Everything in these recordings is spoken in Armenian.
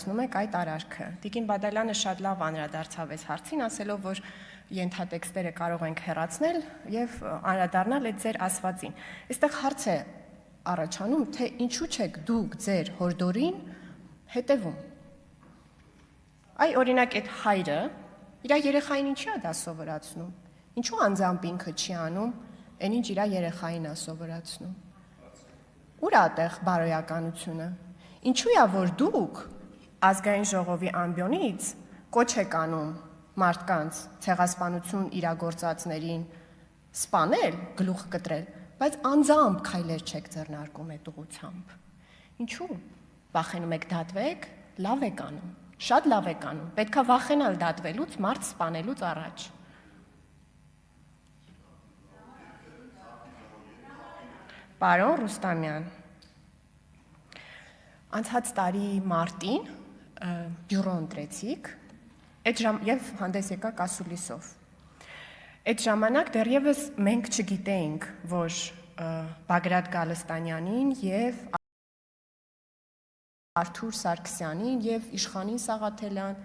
զորացնում եք այդ արարքը։ Տիկին Բադալյանը շատ լավ անդրադարձավ այս հարցին, ասելով, որ ենթատեքստերը կարող ենք հեռացնել եւ անդրադառնալ այդ ձեր ասվածին։ Այստեղ հարց է առաջանում, թե ինչու չեք դուք ձեր հորդորին հետևում։ Այ օրինակ այդ հայրը իր երեխային ինչի է դա սովորացնում։ Ինչու անձամբ ինքը չի անում, այն ինչ իր երեխային է սովորացնում։ Ուր է այդտեղ բարոյականությունը։ Ինչու է որ դուք ազգային ժողովի ամբիոնից կոչ եք անում մարդկանց ցեղասպանություն իրագործածներին սպանել, գլուխ կտրել, բայց անձամբ քայլեր չեք ձեռնարկում այդ ուղղությամբ։ Ինչու։ Վախենում եք դատվեք, լավ եք անում, շատ լավ եք անում։ Պետք է վախենալ դատվելուց, մարդ սպանելուց առաջ։ Պարոն Ռուստամյան, անցած տարի մարտին բյուրո ընտրեցիք եւ հանդես եկաք ասուլիսով։ Այդ ժամանակ դեռևս մենք չգիտեինք, որ Բագրատ Գալստանյանին եւ Արթուր Սարգսյանին եւ Իշխանին Սաղաթելյան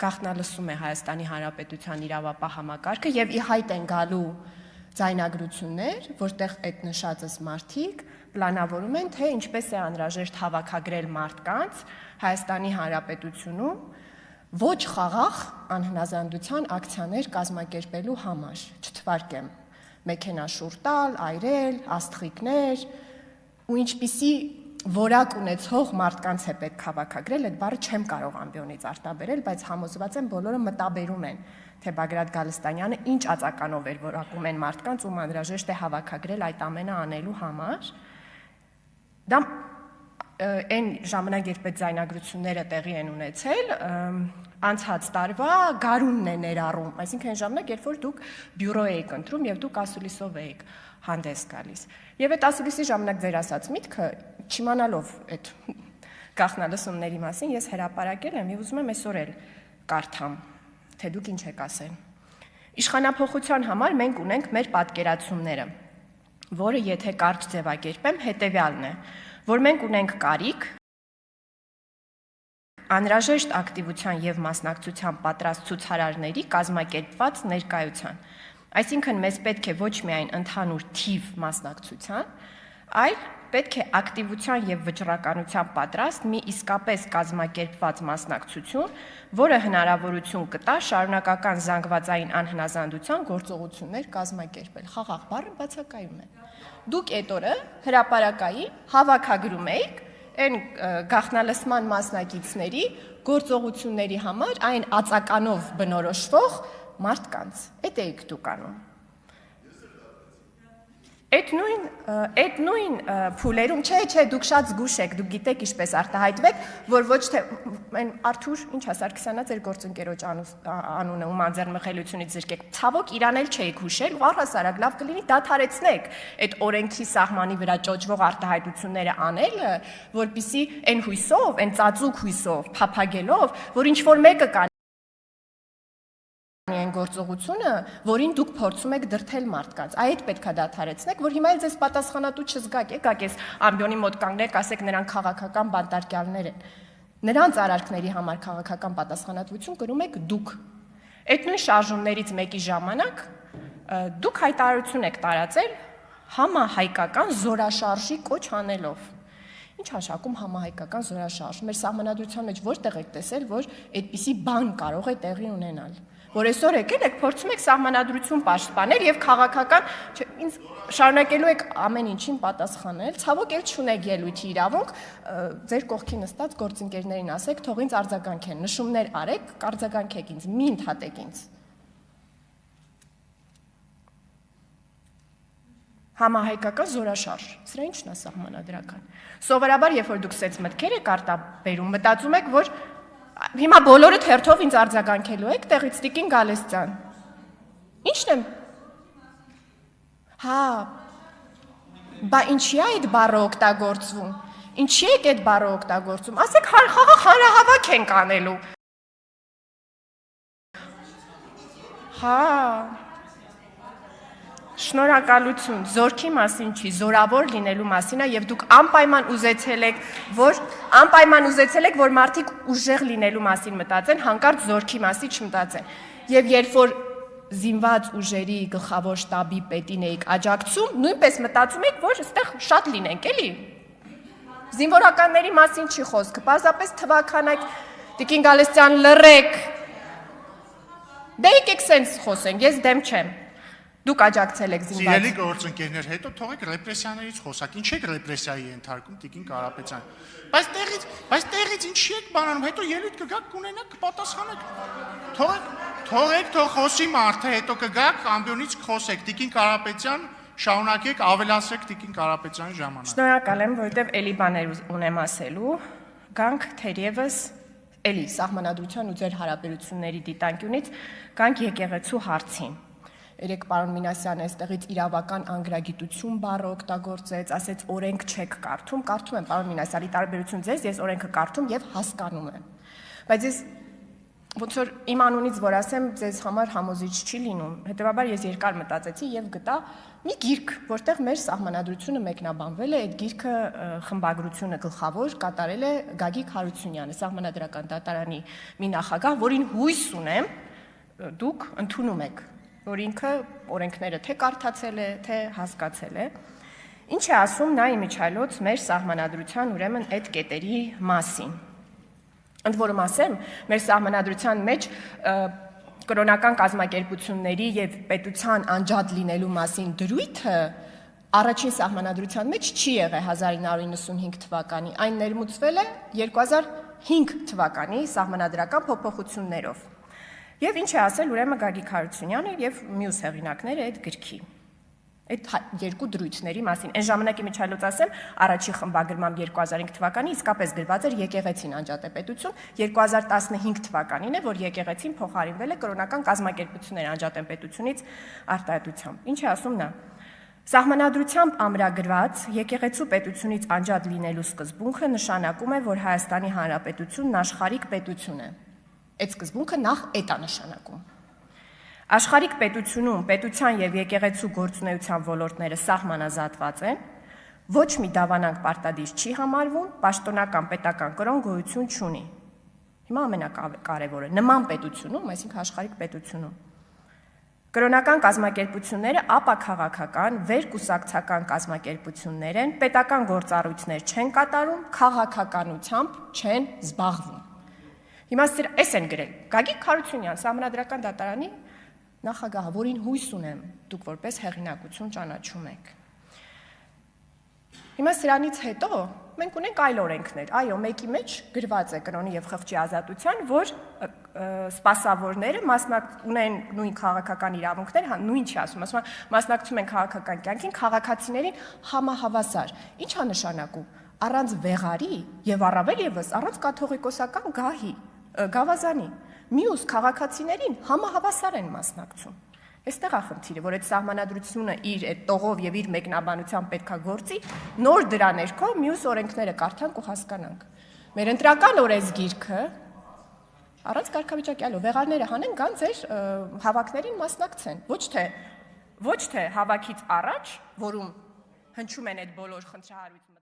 գաղտնալսում է Հայաստանի Հանրապետության իրավապահ համակարգը եւ ի հայտ են գալու ձայնագրություններ, որտեղ այդ նշածս մարդիկ պլանավորում են, թե ինչպես է անհրաժեշտ հավաքագրել մարդկանց Հայաստանի Հանրապետությունում ոչ խաղաղ անհնազանդության ակցիաներ կազմակերպելու համար, չթվարկեմ մեքենաշուռ տալ, այրել, աստղիկներ ու ինչպիսի որակ ունեցող մարդկանց է պետք հավաքագրել, այդ բառը չեմ կարող ամբիոնից արտաբերել, բայց համոզված եմ բոլորը մտաբերում են, թե Բագրատ Գալստանյանը ինչ ածականով էր որակում են մարդկանց, ում անհրաժեշտ է հավաքագրել այդ ամենը անելու համար։ Դա այն ժամանակ, երբ այդ ձայնագրությունները տեղի են ունեցել, անցած տարվա գարունն է ներառում, այսինքն այն ժամանակ, երբ որ դուք բյուրո էիք ընտրում եւ դուք ասուլիսով էիք հանդես գալիս։ Եվ այդ ասուլիսի ժամանակ ձեր ասած միտքը, չիմանալով այդ գաղտնալսումների մասին, ես հրապարակել եմ եւ ուզում եմ այսօր էլ կարդամ, թե դուք ինչ եք ասել։ Իշխանափոխության համար մենք ունենք մեր պատկերացումները, որը եթե կարճ ձևակերպեմ, հետեւյալն է, որ մենք ունենք կարիք անհրաժեշտ ակտիվության եւ մասնակցության պատրաստ ցուցարարների կազմակերպված ներկայության։ Այսինքն մեզ պետք է ոչ միայն ընդհանուր թիվ մասնակցության, այլ պետք է ակտիվության եւ վճռականության պատրաստ մի իսկապես կազմակերպված մասնակցություն, որը հնարավորություն կտա շարունակական զանգվածային անհնազանդության գործողություններ կազմակերպել։ Խաղաղ բառը բացակայում է։ Դուք այդ օրը հրապարակային հավաքագրում եք այն գաղտնալսման մասնակիցների գործողությունների համար այն ածականով բնորոշվող մարդկանց։ Այդ էիք դուք անում։ Այդ նույն փուլերում, չէ, դուք շատ զգուշ եք, դուք գիտեք ինչպես արտահայտվեք, որ ոչ թե այն Արթուր, ինչա Սարգսյանա ձեր գործընկերոջ անունը ում անձեռնմխելիությունից զրկեք, ցավոք իրան էլ չէիք հուշել, ու առհասարակ լավ կլինի դադարեցնեք այդ օրենքի սահմանի վրա ճոճվող արտահայտությունները անելը, որպեսզի այն հույսով, այն ծածուկ հույսով, փափագելով, որ ինչ որ մեկը կա այն գործողությունը, որին դուք փորձում եք դրթել մարդկանց։ Այդ պետք է դադարեցնեք, որ հիմա էլ ձեզ պատասխանատու չզգաք, եկեք այս ամբիոնի մոտ կանգնեք, ասեք նրանք քաղաքական բանտարկյալներ են։ Նրանց արարքների համար քաղաքական պատասխանատվություն կրում եք դուք։ Այդ նույն շարժումներից մեկի ժամանակ դուք հայտարարություն եք տարածել համահայկական զորաշարժի կոչ անելով։ Ինչ հաշակում համահայկական զորաշարժ։ Մեր սահմանադրության մեջ որտեղ եք տեսել, որ այդպիսի բան կարող է տեղի ունենալ։ Որ այսօր եկել եք, փորձում եք սահմանադրություն պաշտպանել եւ քաղաքական ինձ շարունակելու եք ամեն ինչին պատասխանել, ցավոք էլ չունեք ելույթի իրավունք, ձեր կողքի նստած գործընկերներին ասեք, թող ինձ արձագանքեն, նշումներ արեք, կարձագանքեք ինձ, մի ընդհատեք ինձ։ Համահայկական զորաշարժ, սրա ինչն է սահմանադրական։ Սովորաբար, երբ որ դուք սենց մտքեր եք արտաբերում, մտածում եք, որ հիմա բոլորը թերթով ինձ արձագանքելու եք, տեղից տիկին Գալստյան։ Ինչն եմ։ Հա, բա ինչի է այդ բառը օգտագործվում։ Ինչի եք այդ բառը օգտագործում։ Ասեք խաղաղ հանրահավաք ենք անելու։ Հա։ Շնորհակալություն, զորքի մասին չի, զորավոր լինելու մասին է եւ դուք անպայման ուզեցել եք, որ մարդիկ ուժեղ լինելու մասին մտածեն, հանկարծ զորքի մասին չմտածեն։ Եվ երբ որ զինված ուժերի գլխավոր շտաբի պետին էիք աջակցում, նույնպես մտածում եք, որ այստեղ շատ լինենք, էլի։ Զինվորականների մասին չի խոսքը, պարզապես թվականակ Տիկին Գալստյան լռեք։ Դե եկեք սենց խոսենք, ես դեմ չեմ։ Դուք աջակցել եք զինված։ Սիրելի գործընկերներ, հետո թողեք ռեպրեսիաներից խոսակ։ Ինչ եք ռեպրեսիայի ենթարկում Տիկին Կարապետյան։ Բայց տեղից ինչ եք բանանում, հետո ելույթ կգաք, կունենաք, կպատասխանեք։ Թողեք, թող խոսի մարդը, հետո կգաք, ամբիոնից կխոսեք։ Տիկին Կարապետյան, շարունակեք, ավելացրեք Տիկին Կարապետյանի ժամանակ։ Շնորհակալ եմ, որովհետև էլի բաներ ունեմ ասելու։ Գանք թերևս էլի սահմանադրության ու ձեր հարաբերությունների դիտանկյունից գանք եկեղեցու հարցին։ Երեք պարոն Մինասյանը այստեղից իրավական անգրագիտություն բառը օգտագործեց, ասեց օրենք չեք կարդում, կարդում եմ պարոն Մինասյանի տարբերություն ձեզ, ես օրենքը կարդում եւ հասկանում եմ։ Բայց ես ոնց որ իմ անունից որ ասեմ, ձեզ համար համոզիչ չի լինում։ Հետևաբար ես երկար մտածեցի եւ գտա մի գիրք, որտեղ մեր սահմանադրությունը մեկնաբանվել է, այդ գիրքը խմբագրությունը գլխավոր կատարել է Գագիկ Հարությունյանը, Սահմանադրական դատարանի մի նախագահ, որին հույս ունեմ դուք ընդունում եք, որ ինքը օրենքները թե կարդացել է, թե հասկացել է։ Ինչ է ասում նա իմիջիայլոց մեր սահմանադրության ուրեմն այդ կետերի մասին։ Ընդ որում ասեմ, մեր սահմանադրության մեջ կրոնական կազմակերպությունների եւ պետության անջատ լինելու մասին դրույթը առաջին սահմանադրության մեջ չի եղել 1995 թվականի, այն ներմուծվել է 2005 թվականի սահմանադրական փոփոխություններով։ Եվ ինչ է ասել ուրեմն Գագիկ Հարությունյանը եւ մյուս հեղինակները այդ գրքի։ Այդ երկու դրույթների մասին։ Այն ժամանակի միջայլոց ասեմ, առաջի խմբագրմամբ 2005 թվականի իսկապես գրված էր եկեղեցին անջատ է պետություն, 2015 թվականին է, որ եկեղեցին փոխարինվել է կրոնական կազմակերպությունների անջատ են պետությունից արտահայտությամբ։ Ինչ է ասում նա։ Սահմանադրությամբ ամրագրված եկեղեցու պետությունից անջատ լինելու սկզբունքը նշանակում է, որ Հայաստանի Հանրապետությունն աշխարհիկ պետություն է։ Այդ սկզբունքը նախ էդ է նշանակում։ Աշխարհիկ պետությունում պետության եւ եկեղեցու գործունեության ոլորտները սահմանազատված են, ոչ մի դավանանք պարտադիր չի համարվում, պաշտոնական պետական կրոն գոյություն չունի։ Հիմա ամենակարևորը նման պետությունում, այսինքն աշխարհիկ պետությունում կրոնական կազմակերպությունները ապաքաղաքական, վերկուսակցական կազմակերպություններ են, պետական գործառույթներ չեն կատարում, քաղաքականությամբ չեն զբաղվում։ Հիմա էս են գրել Գագիկ Հարությունյան, Սահմանադրական դատարանի նախագահը, որին հույս ունեմ, դուք որպես հեղինակություն ճանաչում եք։ Հիմա սրանից հետո մենք ունենք այլ օրենքներ, այո, մեկի մեջ գրված է կրոնի եւ խղճի ազատության, որ սպասավորները ունեն նույն քաղաքական իրավունքներ, նույն չի ասում, ասում մասնակցում են քաղաքական կյանքին, քաղաքացիներին համահավասար։ Ինչ է նշանակում։ Առանց վեղարի եւ առավել եւս առանց կաթողիկոսական գավազանի մյուս քաղաքացիներին համահավասար են մասնակցում։ Այստեղ է խնդիրը, որ այդ սահմանադրությունը իր այդ տողով եւ իր մեկնաբանությամբ պետքա գործի, նոր դրա ներքո մյուս օրենքները կարդանք ու հասկանանք։ Մեր ընտրական օրենսգիրքը առանց կարգավիճակյալով վեղարները հանեն, գան ձեր հավաքներին մասնակցեն, ոչ թե հավաքից առաջ, որում հնչում են այդ բոլոր խնդրահարույց